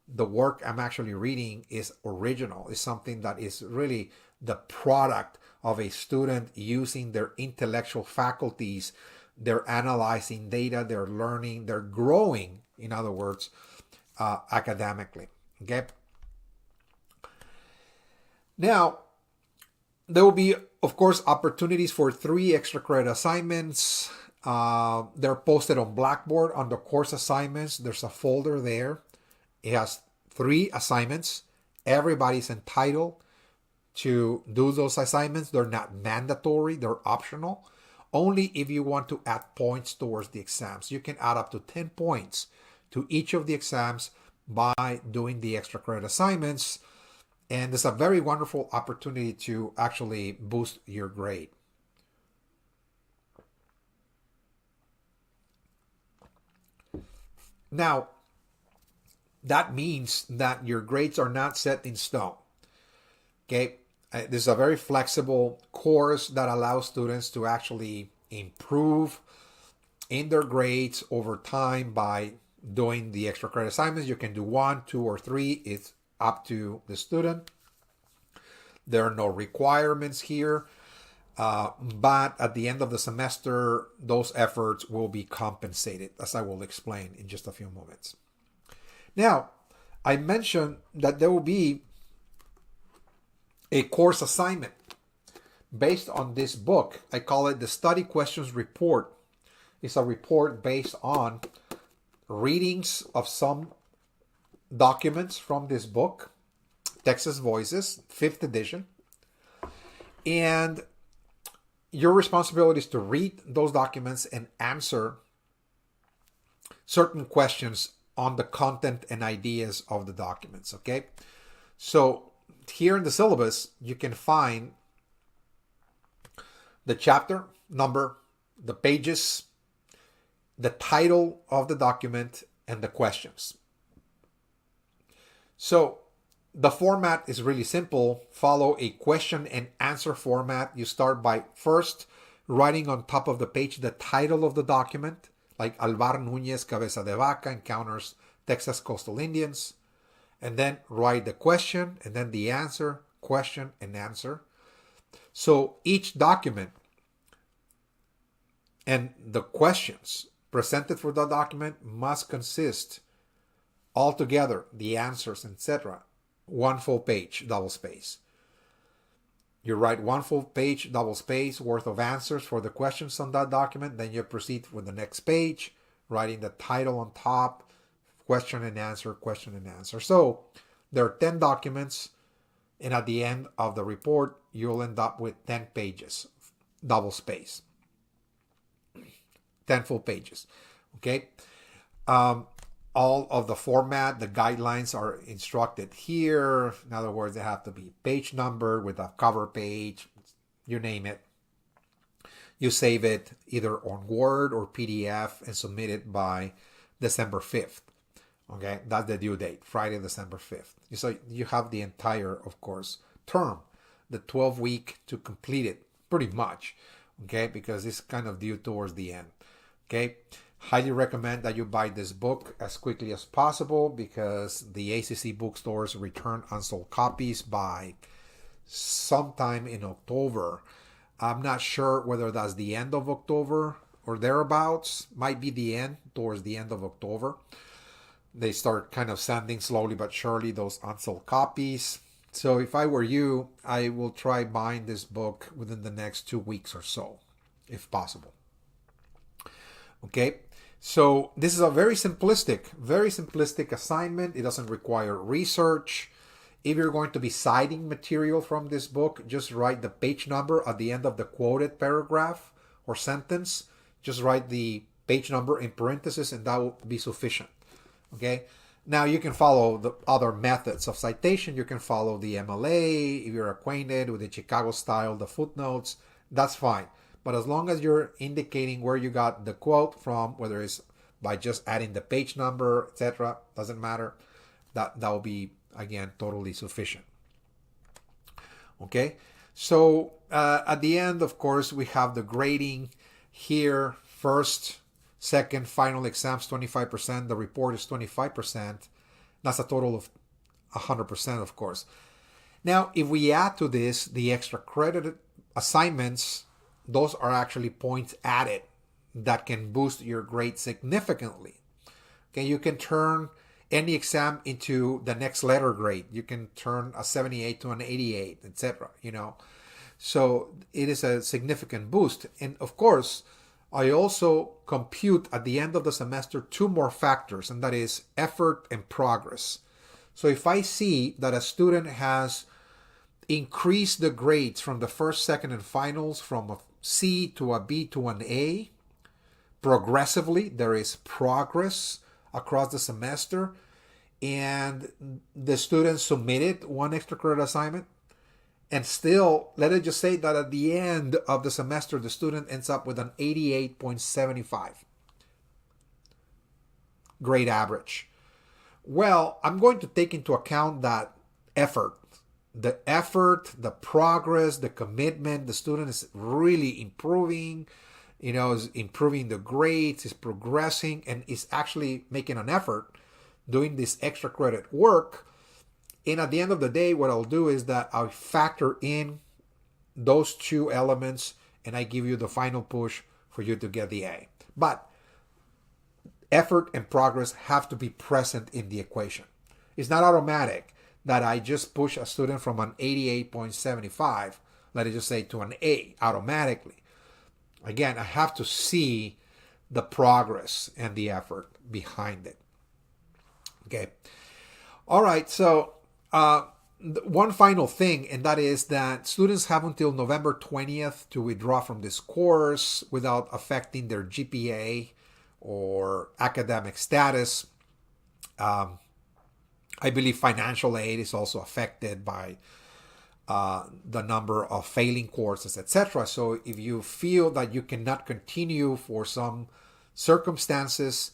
the work I'm actually reading is original, is something that is really the product of a student using their intellectual faculties. They're analyzing data, they're learning, they're growing, in other words, academically. Okay. Now, there will be, of course, opportunities for 3 extra credit assignments. They're posted on Blackboard on the course assignments. There's a folder there. It has 3 assignments. Everybody's entitled to do those assignments. They're not mandatory. They're optional. Only if you want to add points towards the exams. You can add up to 10 points to each of the exams by doing the extra credit assignments. And it's a very wonderful opportunity to actually boost your grade. Now, that means that your grades are not set in stone. Okay, this is a very flexible course that allows students to actually improve in their grades over time by doing the extra credit assignments. You can do 1, 2, or 3. It's up to the student. There are no requirements here, but at the end of the semester, those efforts will be compensated, as I will explain in just a few moments. Now, I mentioned that there will be a course assignment based on this book. I call it the Study Questions Report. It's a report based on readings of some documents from this book, Texas Voices, 5th edition. And your responsibility is to read those documents and answer certain questions on the content and ideas of the documents, okay? So here in the syllabus, you can find the chapter number, the pages, the title of the document, and the questions. So the format is really simple. Follow a question and answer format. You start by first writing on top of the page the title of the document, like Alvar Núñez Cabeza de Vaca encounters Texas coastal Indians, and then write the question and then the answer, question and answer. So each document and the questions presented for the document must consist altogether, the answers, etc., 1 full page, double space. You write 1 full page, double space worth of answers for the questions on that document. Then you proceed with the next page, writing the title on top, question and answer, question and answer. So there are 10 documents, and at the end of the report, you'll end up with 10 pages, double space. 10 full pages. Okay. All of the format, the guidelines are instructed here. In other words, they have to be page numbered with a cover page, you name it. You save it either on Word or PDF and submit it by December 5th. Okay, that's the due date, Friday, December 5th. So you have the entire, of course, term, the 12-week to complete it, pretty much. Okay, because it's kind of due towards the end. Okay. Highly recommend that you buy this book as quickly as possible because the ACC bookstores return unsold copies by sometime in October. I'm not sure whether that's the end of October or thereabouts. Might be the end, towards the end of October. They start kind of sending slowly but surely those unsold copies. So if I were you, I will try buying this book within the next 2 weeks or so, if possible. Okay. So this is a very simplistic assignment. It doesn't require research. If you're going to be citing material from this book, just write the page number at the end of the quoted paragraph or sentence. Just write the page number in parentheses and that will be sufficient. Okay. Now you can follow the other methods of citation. You can follow the MLA if you're acquainted with the Chicago style, the footnotes. That's fine. But as long as you're indicating where you got the quote from, whether it's by just adding the page number, etc., doesn't matter. That will be, again, totally sufficient. Okay. So at the end, of course, we have the grading here. First, second, final exams 25%. The report is 25%. That's a total of 100%, of course. Now, if we add to this the extra credited assignments, those are actually points added that can boost your grade significantly. Okay, you can turn any exam into the next letter grade. You can turn a 78 to an 88, etc. So it is a significant boost. And of course, I also compute at the end of the semester 2 more factors, and that is effort and progress. So if I see that a student has increased the grades from the first, second, and finals from a C to a B to an A, progressively, there is progress across the semester, and the student submitted one extra credit assignment, and still, let it just say that at the end of the semester, the student ends up with an 88.75 grade average. Well, I'm going to take into account that effort, the progress, the commitment. The student is really improving, is improving the grades, is progressing, and is actually making an effort doing this extra credit work. And at the end of the day, what I'll do is that I'll factor in those two elements and I give you the final push for you to get the A. But effort and progress have to be present in the equation. It's not automatic that I just push a student from an 88.75, let it just say, to an A automatically. Again, I have to see the progress and the effort behind it. Okay. All right. So one final thing, and that is that students have until November 20th to withdraw from this course without affecting their GPA or academic status. I believe financial aid is also affected by the number of failing courses, etc. So if you feel that you cannot continue for some circumstances,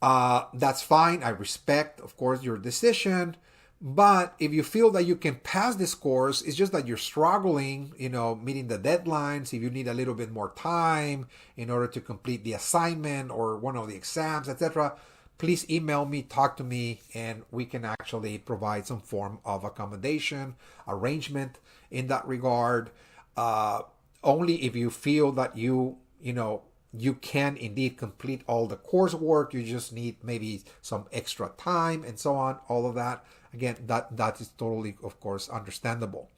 that's fine. I respect, of course, your decision. But if you feel that you can pass this course, it's just that you're struggling, meeting the deadlines, if you need a little bit more time in order to complete the assignment or one of the exams, etc., please email me, talk to me, and we can actually provide some form of accommodation, arrangement in that regard. Only if you feel that you can indeed complete all the coursework, you just need maybe some extra time and so on, all of that. Again, that is totally, of course, understandable.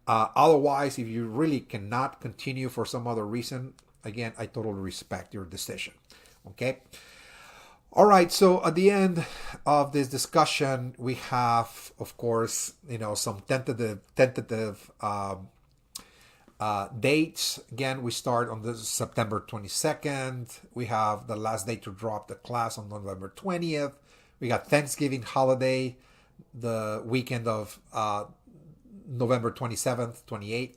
Otherwise, if you really cannot continue for some other reason, again, I totally respect your decision. Okay. All right. So at the end of this discussion, we have, of course, some tentative dates. Again, we start on the September 22nd. We have the last day to drop the class on November 20th. We got Thanksgiving holiday, the weekend of November 27th, 28th.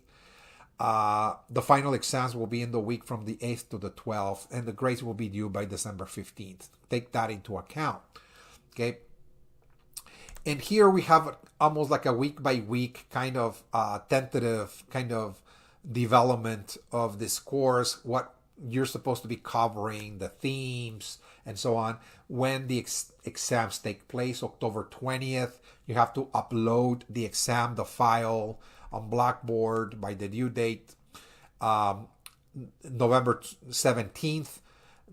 The final exams will be in the week from the 8th to the 12th, and the grades will be due by December 15th. Take that into account. Okay. And here we have almost like a week by week kind of tentative kind of development of this course, what you're supposed to be covering, the themes, and so on. When the exams take place, October 20th, you have to upload the exam, the file on Blackboard by the due date. November 17th,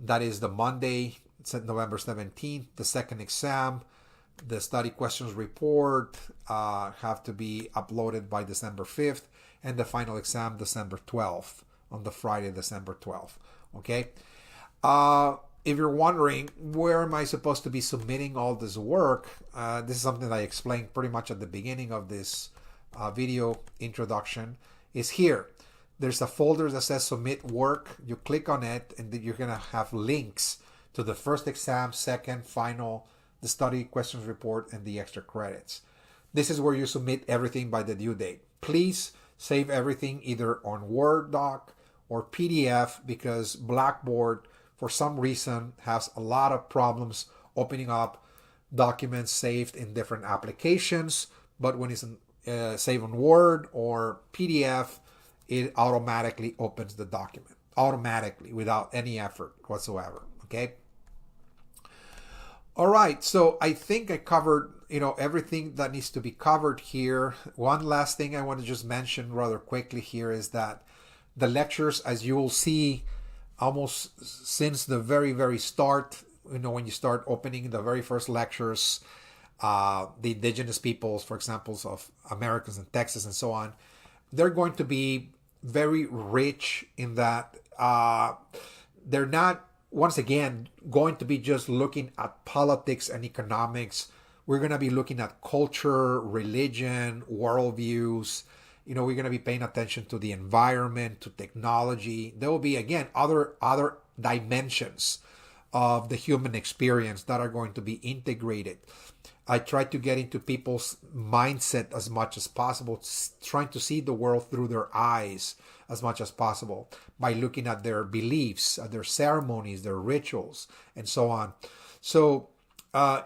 that is the Monday, November 17th, the second exam. The study questions report have to be uploaded by December 5th, and the final exam December 12th, on the Friday, December 12th. Okay. if you're wondering, where am I supposed to be submitting all this work? This is something that I explained pretty much at the beginning of this video introduction, is here. There's a folder that says submit work. You click on it and then you're going to have links to the first exam, second, final, the study questions report, and the extra credits. This is where you submit everything by the due date. Please save everything either on Word doc or PDF, because Blackboard, for some reason, has a lot of problems opening up documents saved in different applications. But when it's saved on Word or PDF, it automatically opens the document, automatically, without any effort whatsoever. Okay. All right. So I think I covered, everything that needs to be covered here. One last thing I want to just mention rather quickly here is that the lectures, as you will see, almost since the very, very start, when you start opening the very first lectures, the indigenous peoples, for example, of Americans in Texas and so on, they're going to be very rich in that they're not, once again, going to be just looking at politics and economics. We're going to be looking at culture, religion, worldviews. We're going to be paying attention to the environment, to technology. There will be, again, other dimensions of the human experience that are going to be integrated. I try to get into people's mindset as much as possible, trying to see the world through their eyes as much as possible by looking at their beliefs, at their ceremonies, their rituals, and so on. So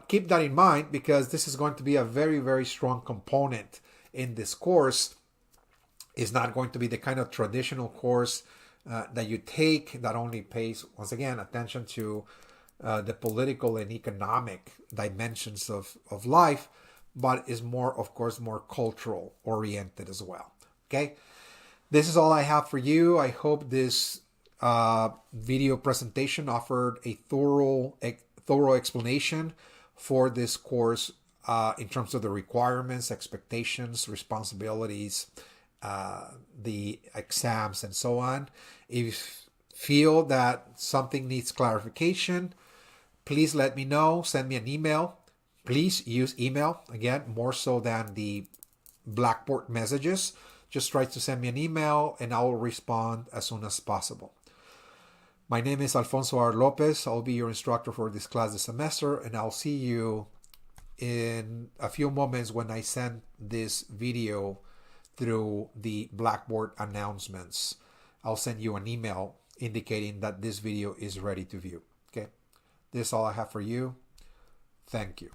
keep that in mind, because this is going to be a very, very strong component in this course. It's not going to be the kind of traditional course that you take that only pays, once again, attention to the political and economic dimensions of life, but is more, of course, more cultural oriented as well. Okay, this is all I have for you. I hope this video presentation offered a thorough explanation for this course in terms of the requirements, expectations, responsibilities, the exams, and so on. If you feel that something needs clarification, please let me know. Send me an email. Please use email, again, more so than the Blackboard messages. Just try to send me an email and I will respond as soon as possible. My name is Alfonso R. Lopez. I'll be your instructor for this class this semester, and I'll see you in a few moments when I send this video through the Blackboard announcements. I'll send you an email indicating that this video is ready to view. Okay, this is all I have for you. Thank you.